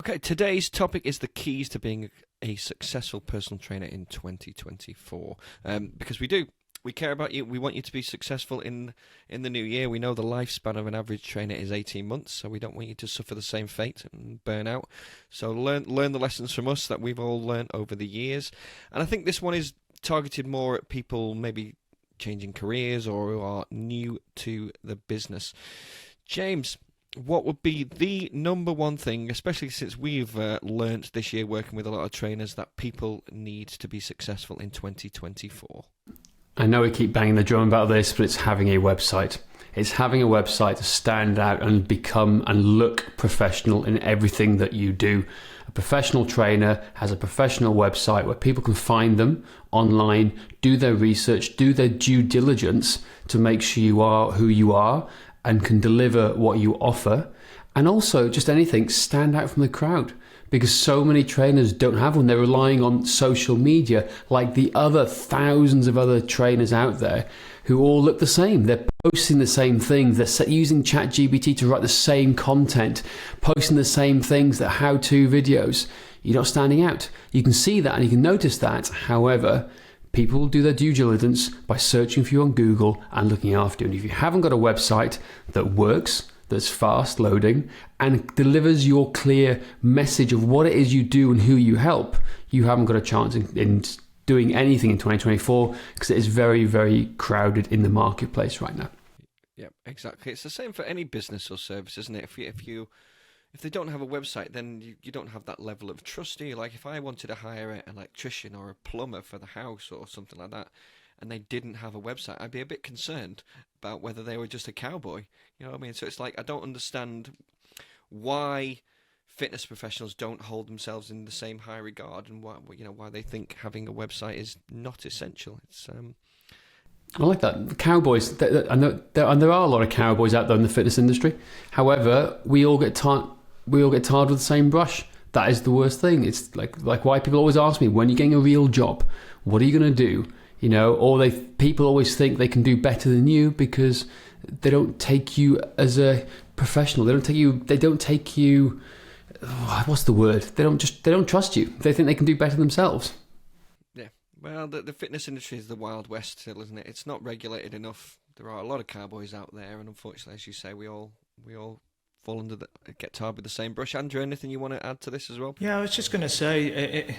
Okay, today's topic is the keys to being a successful personal trainer in 2024. Because we care about you. We want you to be successful in the new year. We know the lifespan of an average trainer is 18 months, so we don't want you to suffer the same fate and burn out. So learn the lessons from us that we've all learned over the years. And I think this one is targeted more at people maybe changing careers or who are new to the business. James, what would be the number one thing, especially since we've learnt this year working with a lot of trainers, that people need to be successful in 2024? I know we keep banging the drum about this, but it's having a website. It's having a website to stand out and become and look professional in everything that you do. A professional trainer has a professional website where people can find them online, do their research, do their due diligence to make sure you are who you are and can deliver what you offer. And also, just anything, stand out from the crowd. Because so many trainers don't have one. They're relying on social media like the other thousands of other trainers out there who all look the same. They're posting the same things. They're using ChatGPT to write the same content, posting the same things, that how-to videos. You're not standing out. You can see that and you can notice that. However, people do their due diligence by searching for you on Google and looking after you. And if you haven't got a website that works, that's fast loading and delivers your clear message of what it is you do and who you help, you haven't got a chance in doing anything in 2024 because it is very, very crowded in the marketplace right now. Yeah, exactly. It's the same for any business or service, isn't it? If they don't have a website, then you don't have that level of trust, do you? Like if I wanted to hire an electrician or a plumber for the house or something like that, and they didn't have a website, I'd be a bit concerned about whether they were just a cowboy. You know what I mean? So it's like I don't understand why fitness professionals don't hold themselves in the same high regard, and why they think having a website is not essential. It's I like that. Cowboys, and there are a lot of cowboys out there in the fitness industry. However, we all get tarred with the same brush. That is the worst thing. It's like why people always ask me, when you're getting a real job, what are you going to do? Or people always think they can do better than you because they don't take you as a professional. They don't take you. What's the word? They don't trust you. They think they can do better themselves. Yeah. Well, the fitness industry is the Wild West still, isn't it? It's not regulated enough. There are a lot of cowboys out there, and unfortunately, as you say, we all fall under get tarred with the same brush. Andrew, anything you want to add to this as well? Yeah, I was just going to say,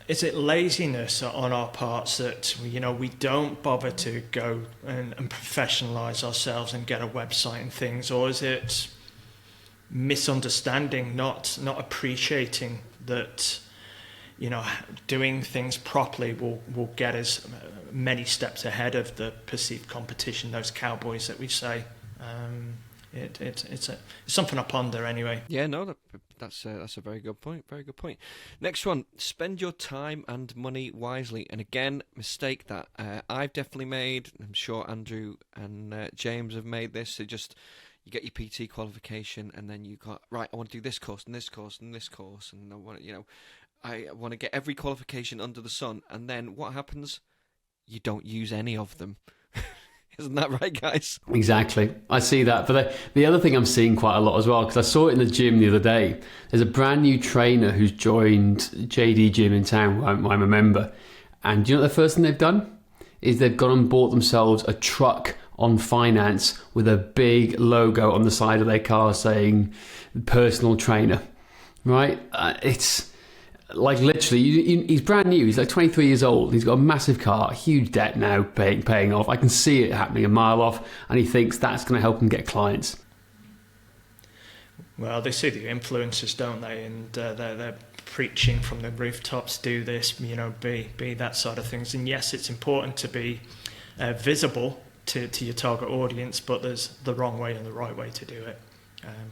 is it laziness on our parts that we don't bother to go and professionalise ourselves and get a website and things, or is it misunderstanding, not appreciating that doing things properly will get us many steps ahead of the perceived competition, those cowboys that we say. It's something I ponder anyway. Yeah, no, that's a very good point. Very good point. Next one: spend your time and money wisely. And again, mistake that I've definitely made. I'm sure Andrew and James have made this. So you get your PT qualification, and then you got right. I want to do this course and this course and this course, and I want to get every qualification under the sun. And then what happens? You don't use any of them. Isn't that right, guys? Exactly. I see that. But the other thing I'm seeing quite a lot as well, because I saw it in the gym the other day, there's a brand new trainer who's joined JD Gym in town, I'm a member. And do you know what the first thing they've done? Is they've gone and bought themselves a truck on finance with a big logo on the side of their car saying personal trainer. Right? It's like literally, he's brand new. He's like 23 years old. He's got a massive car, huge debt now, paying off. I can see it happening a mile off, and he thinks that's going to help him get clients. Well, they see the influencers, don't they? And they're preaching from the rooftops, do this, be that sort of things. And yes, it's important to be visible to your target audience, but there's the wrong way and the right way to do it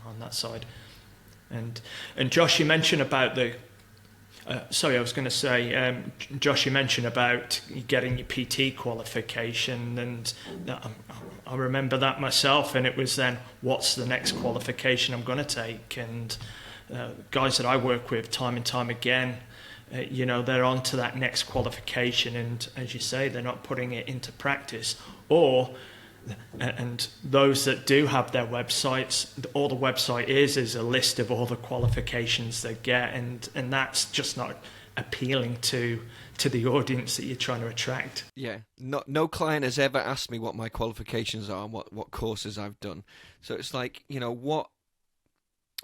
on that side. And Josh, you mentioned about the I was going to say, Josh, you mentioned about getting your PT qualification, and I remember that myself, and it was then, what's the next qualification I'm going to take? And guys that I work with time and time again, they're on to that next qualification, and as you say, they're not putting it into practice, or and those that do have their websites, all the website is a list of all the qualifications they get, and that's just not appealing to the audience that you're trying to attract. Yeah, no client has ever asked me what my qualifications are and what courses I've done. So it's like,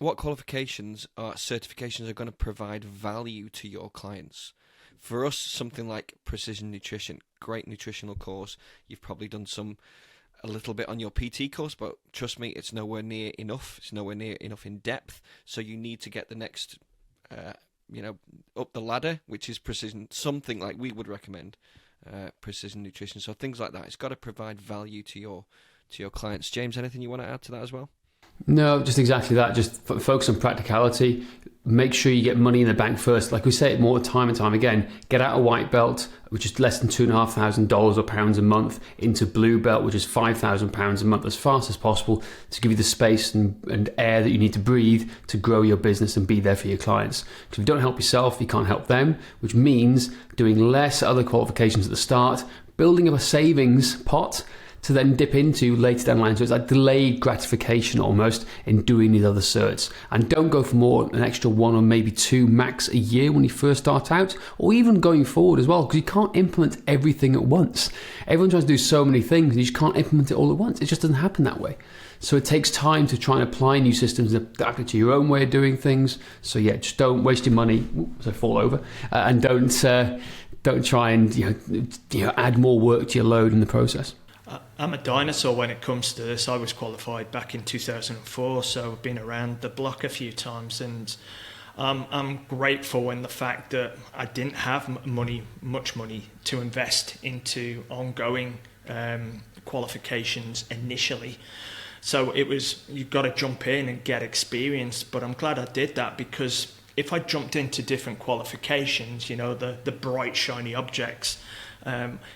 what qualifications or certifications are going to provide value to your clients? For us, something like Precision Nutrition, great nutritional course. You've probably done a little bit on your PT course, but trust me, it's nowhere near enough. It's nowhere near enough in depth. So you need to get the next up the ladder, which is precision, something like we would recommend, Precision Nutrition. So things like that. It's got to provide value to your clients. James, anything you want to add to that as well? No, just exactly that. Just focus on practicality. Make sure you get money in the bank first. Like we say it more time and time again, get out a white belt, which is less than $2,500 or pounds a month, into blue belt, which is £5,000 a month, as fast as possible, to give you the space and air that you need to breathe to grow your business and be there for your clients. Because if you don't help yourself, you can't help them, which means doing less other qualifications at the start, building up a savings pot to then dip into later down the line. So it's like delayed gratification almost in doing these other certs. And don't go for more, an extra one or maybe two max a year when you first start out, or even going forward as well, because you can't implement everything at once. Everyone tries to do so many things and you just can't implement it all at once. It just doesn't happen that way. So it takes time to try and apply new systems and adapt it to your own way of doing things. So yeah, just don't waste your money, as I fall over, and don't try and add more work to your load in the process. I'm a dinosaur when it comes to this. I was qualified back in 2004, so I've been around the block a few times, and I'm grateful in the fact that I didn't have much money to invest into ongoing qualifications initially. So it was, you've got to jump in and get experience, but I'm glad I did that, because if I jumped into different qualifications, the bright shiny objects,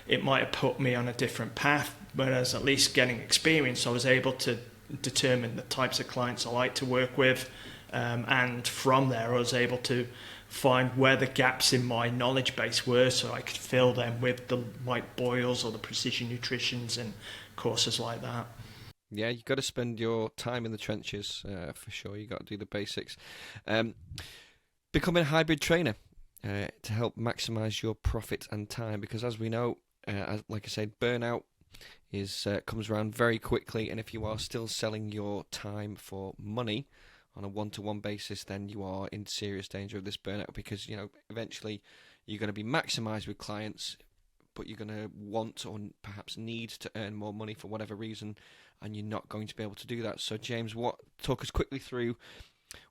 it might have put me on a different path. Whereas at least getting experience, I was able to determine the types of clients I like to work with, and from there I was able to find where the gaps in my knowledge base were, so I could fill them with the white boils or the precision nutritions and courses like that. Yeah, you've got to spend your time in the trenches, for sure. You've got to do the basics. Becoming a hybrid trainer to help maximise your profit and time, because as we know, like I said, burnout comes around very quickly, and if you are still selling your time for money on a one-to-one basis, then you are in serious danger of this burnout, because eventually you're going to be maximized with clients, but you're going to want or perhaps need to earn more money for whatever reason, and you're not going to be able to do that. So James, talk us quickly through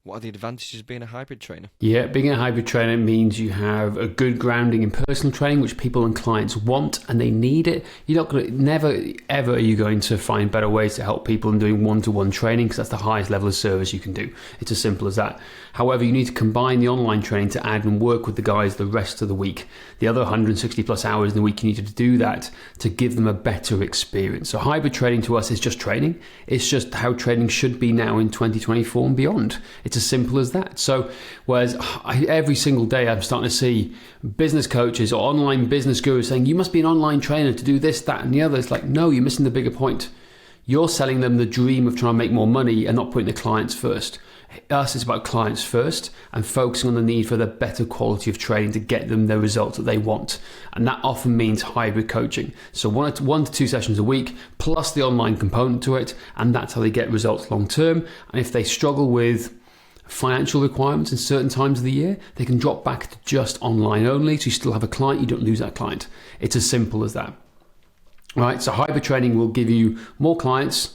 what are the advantages of being a hybrid trainer? Yeah, being a hybrid trainer means you have a good grounding in personal training, which people and clients want and they need it. You're not going to, never ever are you going to find better ways to help people in doing one-to-one training, because that's the highest level of service you can do. It's as simple as that. However, you need to combine the online training to add and work with the guys the rest of the week. The other 160 plus hours in the week, you need to do that to give them a better experience. So hybrid training to us is just training. It's just how training should be now in 2024 and beyond. It's as simple as that. So whereas every single day I'm starting to see business coaches or online business gurus saying, you must be an online trainer to do this, that and the other. It's like, no, you're missing the bigger point. You're selling them the dream of trying to make more money and not putting the clients first. Us, it's about clients first and focusing on the need for the better quality of training to get them the results that they want. And that often means hybrid coaching. So one to two sessions a week plus the online component to it. And that's how they get results long term. And if they struggle with financial requirements in certain times of the year, they can drop back to just online only. So you still have a client, you don't lose that client. It's as simple as that. Right, so hybrid training will give you more clients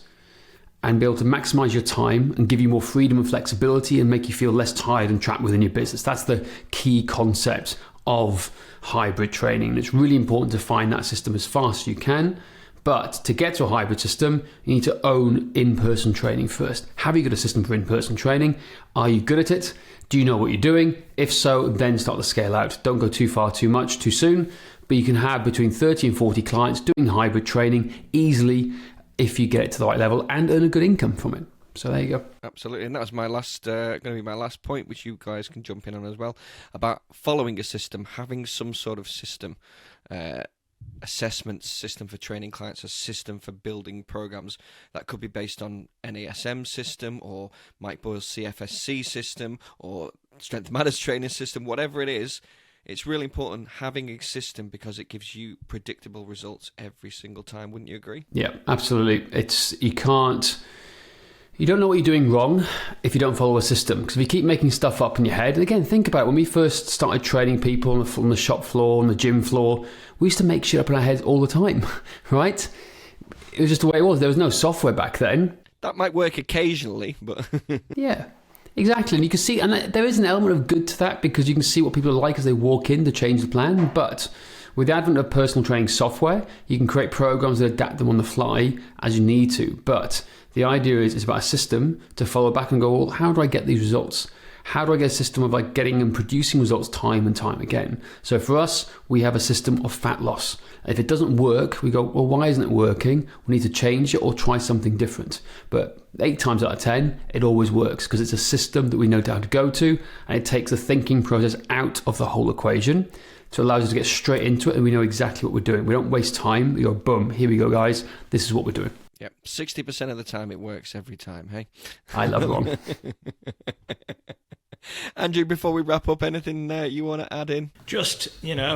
and be able to maximize your time and give you more freedom and flexibility and make you feel less tired and trapped within your business. That's the key concept of hybrid training. And it's really important to find that system as fast as you can. But to get to a hybrid system, you need to own in-person training first. Have you got a system for in-person training? Are you good at it? Do you know what you're doing? If so, then start to scale out. Don't go too far, too much, too soon. But you can have between 30 and 40 clients doing hybrid training easily if you get it to the right level and earn a good income from it. So there you go. Absolutely, and that was my last, going to be my last point, which you guys can jump in on as well, about following a system, having some sort of system assessment system for training clients, a system for building programs that could be based on NASM system or Mike Boyle's CFSC system or Strength Matters training system, whatever it is. It's really important having a system because it gives you predictable results every single time. Wouldn't you agree? Yeah, absolutely. You don't know what you're doing wrong if you don't follow a system. Because if you keep making stuff up in your head, and again, think about it. When we first started training people on the shop floor, on the gym floor, we used to make shit up in our heads all the time, right? It was just the way it was. There was no software back then. That might work occasionally, but... Yeah, exactly. And you can see, and there is an element of good to that because you can see what people are like as they walk in to change the plan. But with the advent of personal training software, you can create programs that adapt them on the fly as you need to. But the idea is it's about a system to follow back and go, well, how do I get these results? How do I get a system of like getting and producing results time and time again? So for us, we have a system of fat loss. If it doesn't work, we go, well, why isn't it working? We need to change it or try something different. But 8 times out of 10, it always works because it's a system that we know how to go to, and it takes the thinking process out of the whole equation. So it allows us to get straight into it and we know exactly what we're doing. We don't waste time. We go, boom, here we go, guys. This is what we're doing. Yep, 60% of the time it works every time, hey? I love Ron. Andrew, before we wrap up, anything you want to add in? Just,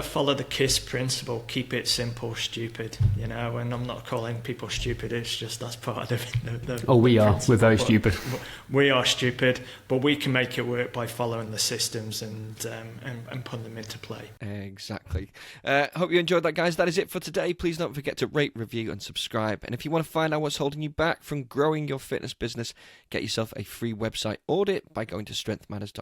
follow the KISS principle. Keep it simple, stupid, and I'm not calling people stupid. It's just that's part of the Oh, we are. principle. We're very But stupid. We are stupid, but we can make it work by following the systems and putting them into play. Exactly. Hope you enjoyed that, guys. That is it for today. Please don't forget to rate, review, and subscribe. And if you want to find out what's holding you back from growing your fitness business, get yourself a free website audit by going to strengthmatters.com/audit.